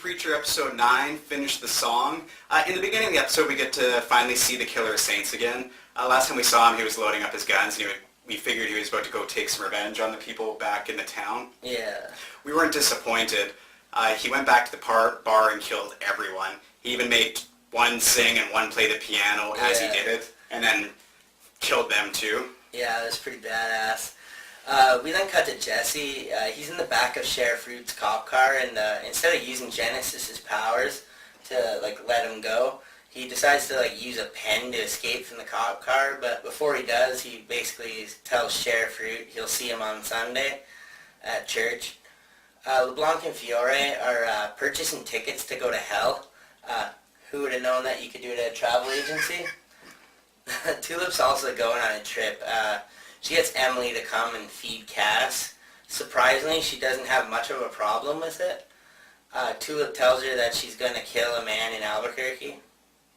Preacher episode 9, Finish the Song. In the beginning of the episode, we get to finally see the Killer of Saints again. Last time we saw him, he was loading up his guns, and we figured he was about to go take some revenge on the people back in the town. Yeah. We weren't disappointed. He went back to the bar and killed everyone. He even made one sing and one play the piano as he did it, and then killed them too. Yeah, it was pretty badass. We then cut to Jesse. He's in the back of Sheriff Root's cop car, and instead of using Genesis's powers to let him go, he decides to use a pen to escape from the cop car. But before he does, he basically tells Sheriff Root he'll see him on Sunday at church. LeBlanc and Fiore are purchasing tickets to go to hell. Who would have known that you could do it at a travel agency? Tulip's also going on a trip. She gets Emily to come and feed Cass. Surprisingly, she doesn't have much of a problem with it. Tulip tells her that she's going to kill a man in Albuquerque.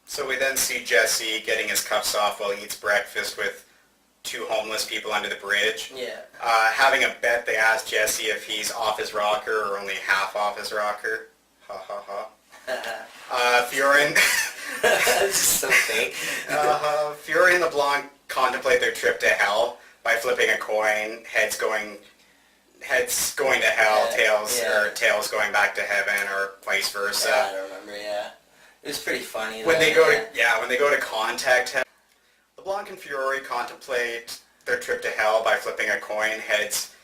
So we then see Jesse getting his cuffs off while he eats breakfast with two homeless people under the bridge. Yeah. Having a bet, they ask Jesse if he's off his rocker or only half off his rocker. Ha ha ha. Fiore and... That's just so fake. Fiore and LeBlanc contemplate their trip to hell by flipping a coin, heads going to hell, tails going back to heaven, or vice versa. Yeah, I don't remember. Yeah, it was pretty funny. When they go to contact hell, LeBlanc and Fiore contemplate their trip to hell by flipping a coin, heads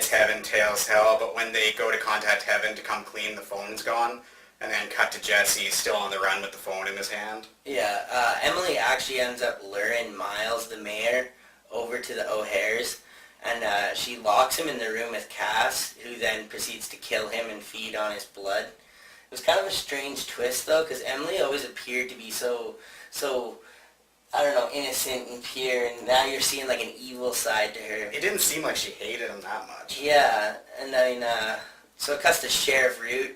heaven, tails hell. But when they go to contact heaven to come clean, the phone's gone. And then cut to Jesse, still on the run with the phone in his hand. Yeah, Emily actually ends up luring Miles, the mayor, over to the O'Hares, and she locks him in the room with Cass, who then proceeds to kill him and feed on his blood. It was kind of a strange twist, though, because Emily always appeared to be so, I don't know, innocent and pure, and now you're seeing an evil side to her. It didn't seem like she hated him that much. Yeah, and then, so it cuts to Sheriff Root.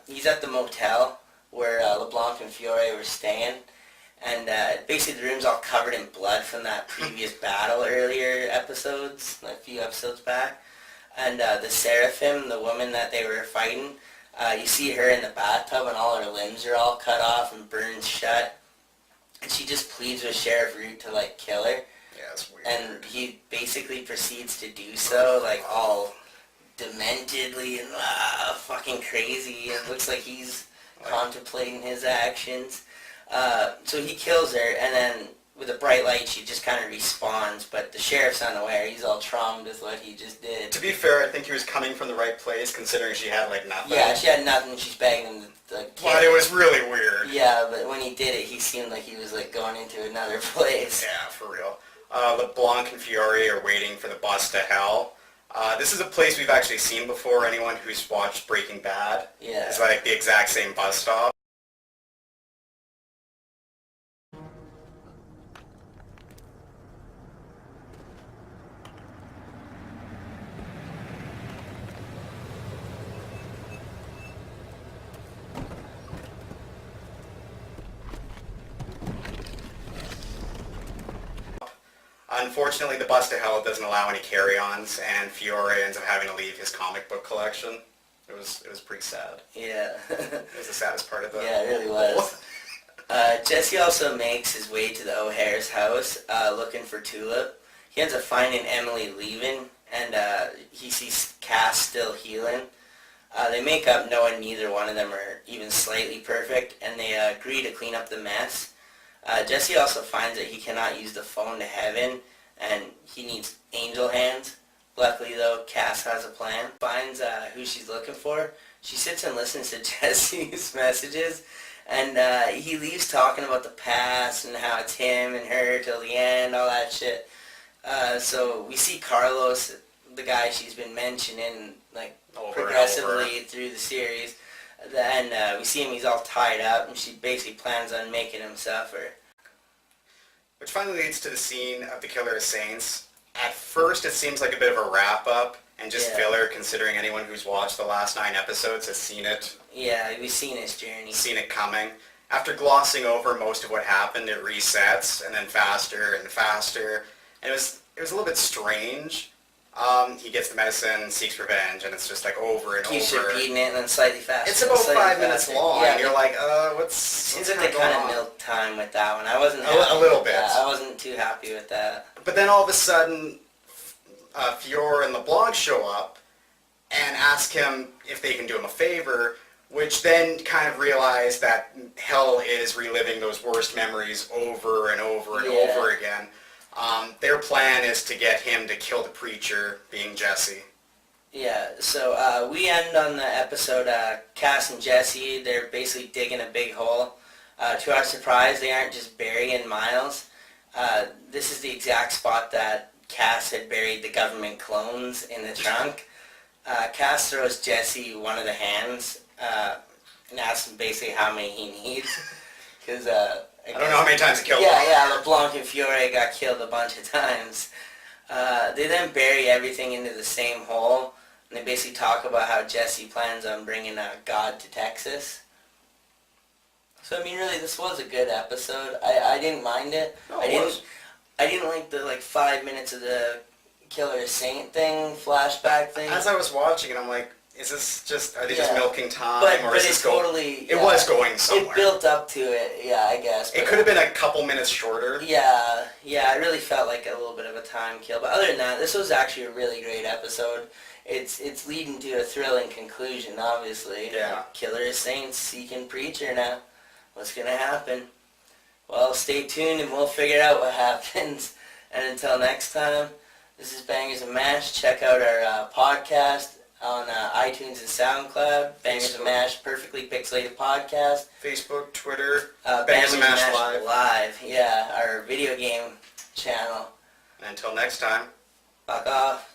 He's at the motel where LeBlanc and Fiore were staying, and basically the room's all covered in blood from that previous battle earlier episodes, a few episodes back. And the Seraphim, the woman that they were fighting, you see her in the bathtub and all her limbs are all cut off and burned shut. And she just pleads with Sheriff Root to kill her. Yeah, it's weird. And he basically proceeds to do so, all dementedly and fucking crazy. It looks like he's contemplating his actions. So he kills her, and then with a bright light she just kind of respawns, but the sheriff's unaware. He's all traumed with what he just did. To be fair, I think he was coming from the right place, considering she had nothing. Yeah, she had nothing. She's begging him to kill But her. it was really weird. Yeah, but when he did it, he seemed like he was going into another place. Yeah, for real. LeBlanc and Fiore are waiting for the bus to hell. This is a place we've actually seen before. Anyone who's watched Breaking Bad, yeah, it's the exact same bus stop. Unfortunately, the bus to hell doesn't allow any carry-ons, and Fiore ends up having to leave his comic book collection. It was pretty sad. Yeah. It was the saddest part of the Yeah, it really was. Jesse also makes his way to the O'Hare's house looking for Tulip. He ends up finding Emily leaving, and he sees Cass still healing. They make up knowing neither one of them are even slightly perfect, and they agree to clean up the mess. Jesse also finds that he cannot use the phone to heaven, and he needs angel hands. Luckily, though, Cass has a plan. Finds who she's looking for. She sits and listens to Jesse's messages, and he leaves talking about the past and how it's him and her till the end, all that shit. So we see Carlos, the guy she's been mentioning, progressively through the series. Then we see him, he's all tied up, and she basically plans on making him suffer. Which finally leads to the scene of the Killer of Saints. At first, it seems like a bit of a wrap-up, and just filler, considering anyone who's watched the last 9 episodes has seen it. Yeah, we've seen his journey. Seen it coming. After glossing over most of what happened, it resets, and then faster and faster. And it was a little bit strange. He gets the medicine, seeks revenge, and it's just like over and Keeps over. repeating it and then slightly faster. It's about slightly 5 minutes faster. long, Yeah, and you're like, what's seems what's like they going kind of on? milked time with that one. I wasn't A little bit. Yeah, I wasn't too happy with that. But then all of a sudden, Fiora and LeBlanc show up and ask him if they can do him a favor, which then kind of realize that Hell is reliving those worst memories over and over and over again. Their plan is to get him to kill the preacher, being Jesse. Yeah, so we end on the episode, Cass and Jesse, they're basically digging a big hole. To our surprise, they aren't just burying Miles. This is the exact spot that Cass had buried the government clones in the trunk. Cass throws Jesse one of the hands and asks him basically how many he needs. Because I don't know how many times he killed him. Yeah, LeBlanc and Fiore got killed a bunch of times. They then bury everything into the same hole, and they basically talk about how Jesse plans on bringing God to Texas. So I mean, really, this was a good episode. I didn't mind it. No, I didn't like the 5 minutes of the Killer Saint thing, flashback thing. As I was watching it, I'm like, is this just, are they just milking time, but or is it this totally... It was going somewhere. It built up to it, yeah, I guess. It could have been a couple minutes shorter. Yeah, it really felt like a little bit of a time kill. But other than that, this was actually a really great episode. It's leading to a thrilling conclusion, obviously. Yeah. Killer Saints seeking preacher now. What's going to happen? Well, stay tuned and we'll figure out what happens. And until next time, this is Bangerz and Mash. Check out our podcast on iTunes and SoundCloud. Bangerz and Mash, Perfectly Pixelated Podcast. Facebook, Twitter, Bangerz and Mash Live. Yeah, our video game channel. And until next time. Fuck off.